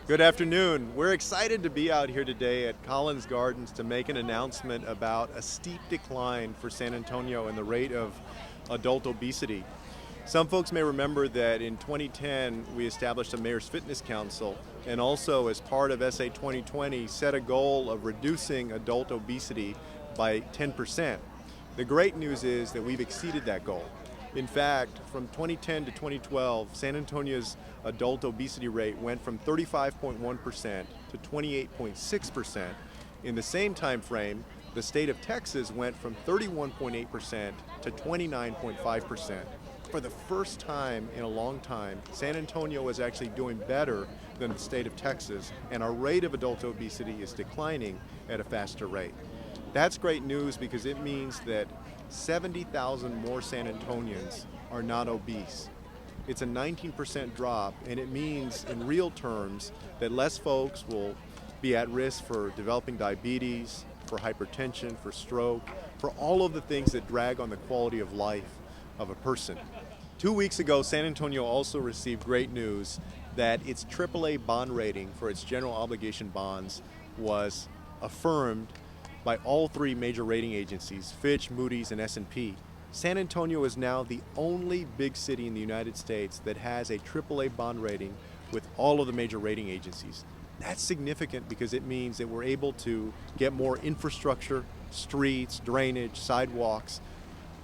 Good afternoon. We're excited to be out here today at Collins Gardens to make an announcement about a steep decline for San Antonio in the rate of adult obesity. Some folks may remember that in 2010 we established a Mayor's Fitness Council and also as part of SA 2020 set a goal of reducing adult obesity by 10%. The great news is that we've exceeded that goal. In fact, from 2010 to 2012, San Antonio's adult obesity rate went from 35.1% to 28.6%. In the same time frame, the state of Texas went from 31.8% to 29.5%. For the first time in a long time, San Antonio is actually doing better than the state of Texas, and our rate of adult obesity is declining at a faster rate. That's great news because it means that 70,000 more San Antonians are not obese. It's a 19% drop, and it means in real terms that less folks will be at risk for developing diabetes, for hypertension, for stroke, for all of the things that drag on the quality of life of a person. 2 weeks ago, San Antonio also received great news that its AAA bond rating for its general obligation bonds was affirmed by all three major rating agencies, Fitch, Moody's, and S&P. San Antonio is now the only big city in the United States that has a AAA bond rating with all of the major rating agencies. That's significant because it means that we're able to get more infrastructure, streets, drainage, sidewalks,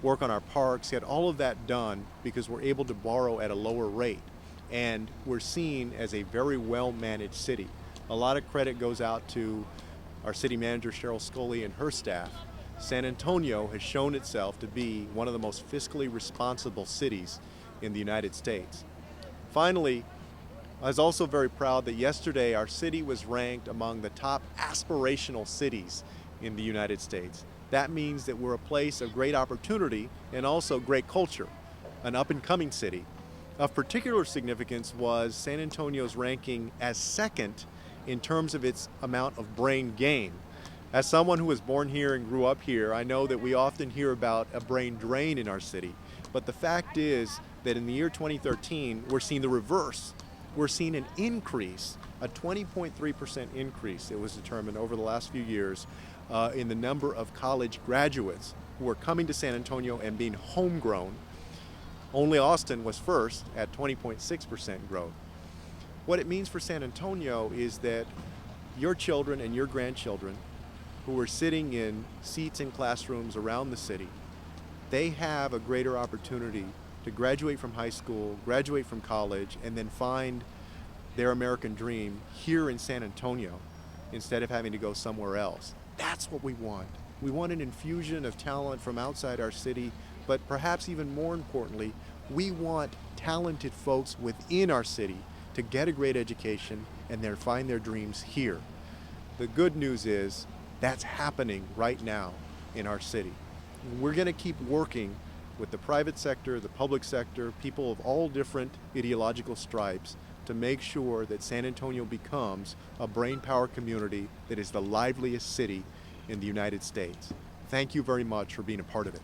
work on our parks, get all of that done because we're able to borrow at a lower rate. And we're seen as a very well-managed city. A lot of credit goes out to our City Manager Sheryl Sculley and her staff. San Antonio has shown itself to be one of the most fiscally responsible cities in the United States. Finally, I was also very proud that yesterday our city was ranked among the top aspirational cities in the United States. That means that we're a place of great opportunity and also great culture, an up-and-coming city. Of particular significance was San Antonio's ranking as second in terms of its amount of brain gain. As someone who was born here and grew up here, I know that we often hear about a brain drain in our city. But the fact is that in the year 2013, we're seeing the reverse. We're seeing an increase, a 20.3% increase, it was determined over the last few years, in the number of college graduates who are coming to San Antonio and being homegrown. Only Austin was first at 20.6% growth. What it means for San Antonio is that your children and your grandchildren who are sitting in seats in classrooms around the city, they have a greater opportunity to graduate from high school, graduate from college, and then find their American dream here in San Antonio instead of having to go somewhere else. That's what we want. We want an infusion of talent from outside our city, but perhaps even more importantly, we want talented folks within our city to get a great education and then find their dreams here. The good news is that's happening right now in our city. We're going to keep working with the private sector, the public sector, people of all different ideological stripes to make sure that San Antonio becomes a brain power community that is the liveliest city in the United States. Thank you very much for being a part of it.